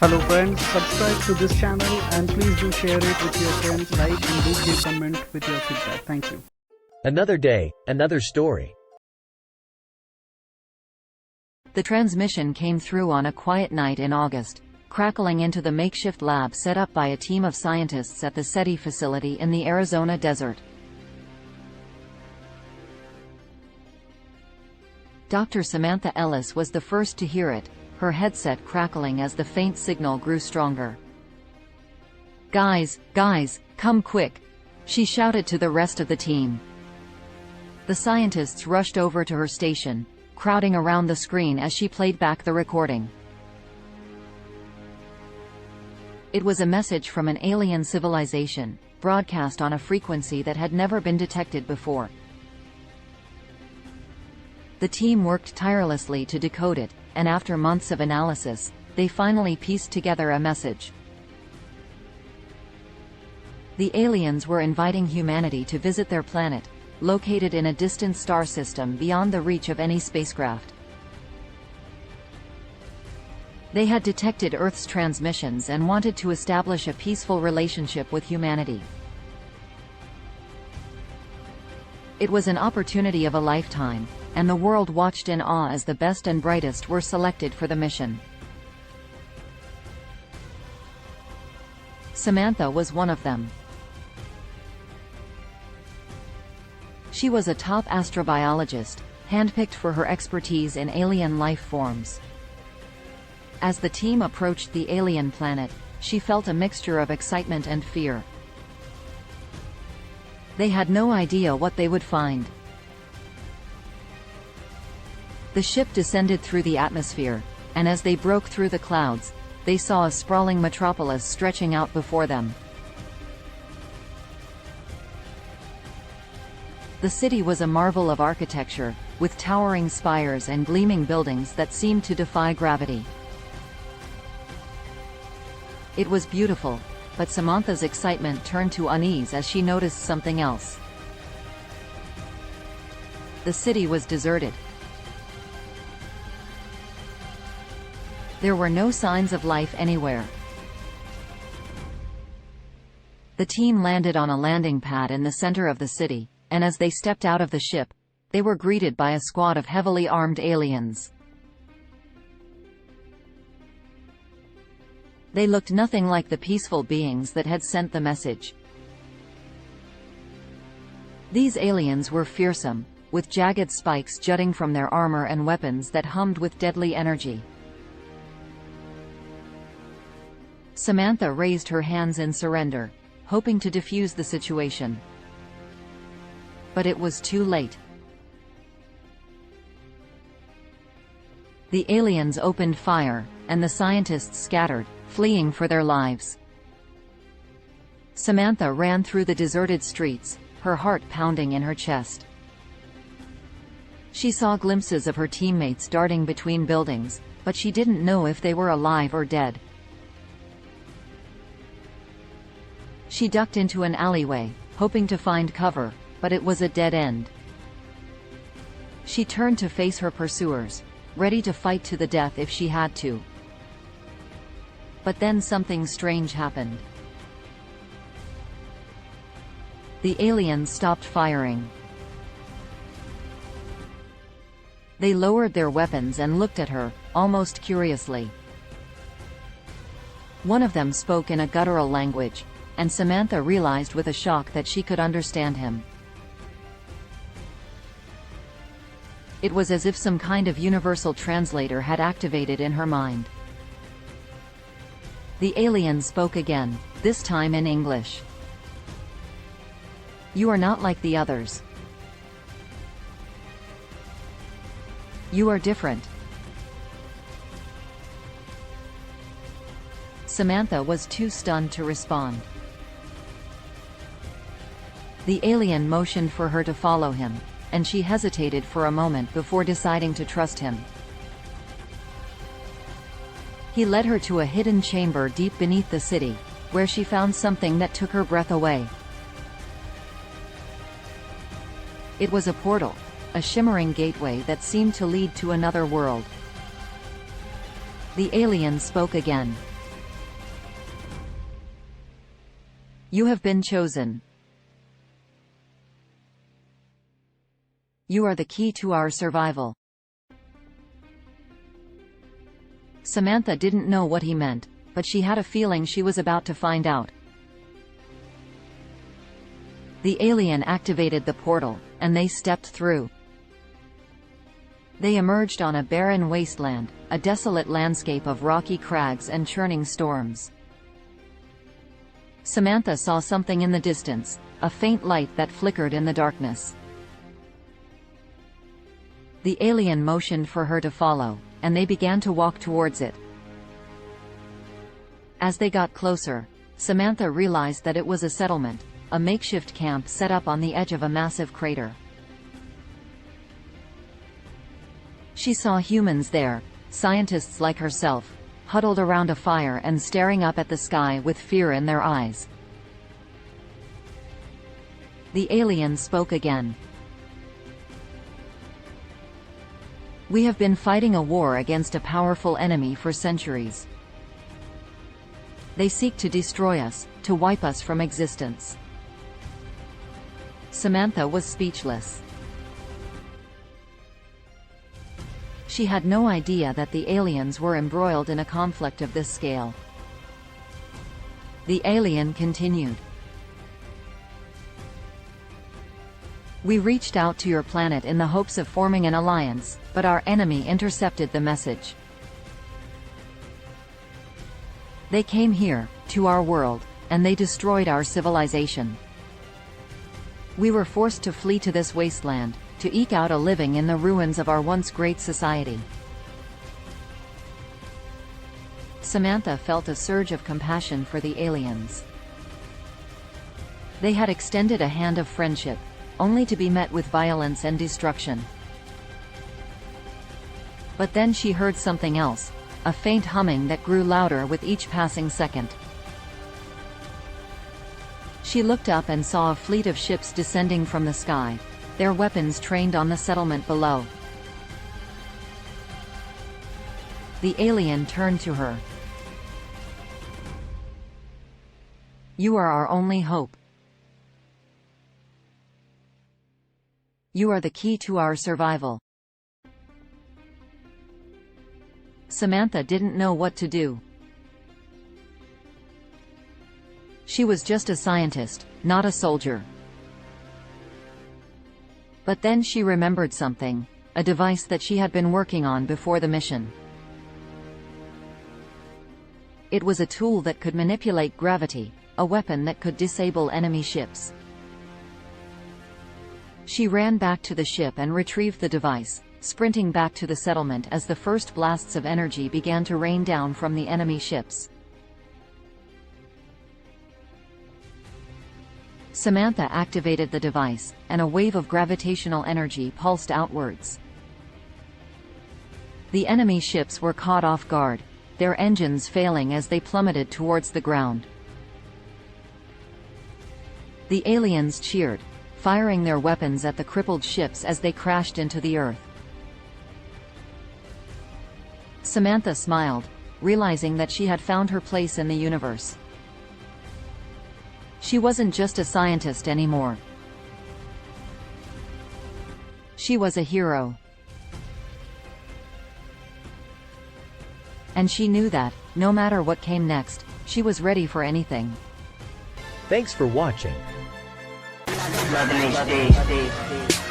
Hello friends, subscribe to this channel and please do share it with your friends, like and do give comment with your feedback. Thank you. Another day, another story. The transmission came through on a quiet night in August, crackling into the makeshift lab set up by a team of scientists at the SETI facility in the Arizona desert. Dr. Samantha Ellis was the first to hear it, her headset crackling as the faint signal grew stronger. Guys, come quick!" she shouted to the rest of the team. The scientists rushed over to her station, crowding around the screen as she played back the recording. It was a message from an alien civilization, broadcast on a frequency that had never been detected before. The team worked tirelessly to decode it, and after months of analysis, they finally pieced together a message. The aliens were inviting humanity to visit their planet, located in a distant star system beyond the reach of any spacecraft. They had detected Earth's transmissions and wanted to establish a peaceful relationship with humanity. It was an opportunity of a lifetime, and the world watched in awe as the best and brightest were selected for the mission. Samantha was one of them. She was a top astrobiologist, handpicked for her expertise in alien life forms. As the team approached the alien planet, she felt a mixture of excitement and fear. They had no idea what they would find. The ship descended through the atmosphere, and as they broke through the clouds, they saw a sprawling metropolis stretching out before them. The city was a marvel of architecture, with towering spires and gleaming buildings that seemed to defy gravity. It was beautiful, but Samantha's excitement turned to unease as she noticed something else. The city was deserted. There were no signs of life anywhere. The team landed on a landing pad in the center of the city, and as they stepped out of the ship, they were greeted by a squad of heavily armed aliens. They looked nothing like the peaceful beings that had sent the message. These aliens were fearsome, with jagged spikes jutting from their armor and weapons that hummed with deadly energy. Samantha raised her hands in surrender, hoping to defuse the situation. But it was too late. The aliens opened fire, and the scientists scattered, fleeing for their lives. Samantha ran through the deserted streets, her heart pounding in her chest. She saw glimpses of her teammates darting between buildings, but she didn't know if they were alive or dead. She ducked into an alleyway, hoping to find cover, but it was a dead end. She turned to face her pursuers, ready to fight to the death if she had to. But then something strange happened. The aliens stopped firing. They lowered their weapons and looked at her, almost curiously. One of them spoke in a guttural language, and Samantha realized with a shock that she could understand him. It was as if some kind of universal translator had activated in her mind. The alien spoke again, this time in English. "You are not like the others. You are different." Samantha was too stunned to respond. The alien motioned for her to follow him, and she hesitated for a moment before deciding to trust him. He led her to a hidden chamber deep beneath the city, where she found something that took her breath away. It was a portal, a shimmering gateway that seemed to lead to another world. The alien spoke again. You have been chosen. You are the key to our survival. Samantha didn't know what he meant, but she had a feeling she was about to find out. The alien activated the portal, and they stepped through. They emerged on a barren wasteland, a desolate landscape of rocky crags and churning storms. Samantha saw something in the distance, a faint light that flickered in the darkness. The alien motioned for her to follow, and they began to walk towards it. As they got closer, Samantha realized that it was a settlement, a makeshift camp set up on the edge of a massive crater. She saw humans there, scientists like herself, huddled around a fire and staring up at the sky with fear in their eyes. The alien spoke again. We have been fighting a war against a powerful enemy for centuries. They seek to destroy us, to wipe us from existence. Samantha was speechless. She had no idea that the aliens were embroiled in a conflict of this scale. The alien continued. We reached out to your planet in the hopes of forming an alliance, but our enemy intercepted the message. They came here, to our world, and they destroyed our civilization. We were forced to flee to this wasteland, to eke out a living in the ruins of our once great society. Samantha felt a surge of compassion for the aliens. They had extended a hand of friendship, only to be met with violence and destruction. But then she heard something else, a faint humming that grew louder with each passing second. She looked up and saw a fleet of ships descending from the sky, their weapons trained on the settlement below. The alien turned to her. You are our only hope. You are the key to our survival. Samantha didn't know what to do. She was just a scientist, not a soldier. But then she remembered something, a device that she had been working on before the mission. It was a tool that could manipulate gravity, a weapon that could disable enemy ships. She ran back to the ship and retrieved the device, sprinting back to the settlement as the first blasts of energy began to rain down from the enemy ships. Samantha activated the device, and a wave of gravitational energy pulsed outwards. The enemy ships were caught off guard, their engines failing as they plummeted towards the ground. The aliens cheered, firing their weapons at the crippled ships as they crashed into the earth. Samantha smiled, realizing that she had found her place in the universe. She wasn't just a scientist anymore. She was a hero. And she knew that, no matter what came next, she was ready for anything. Thanks for watching. Love and HD.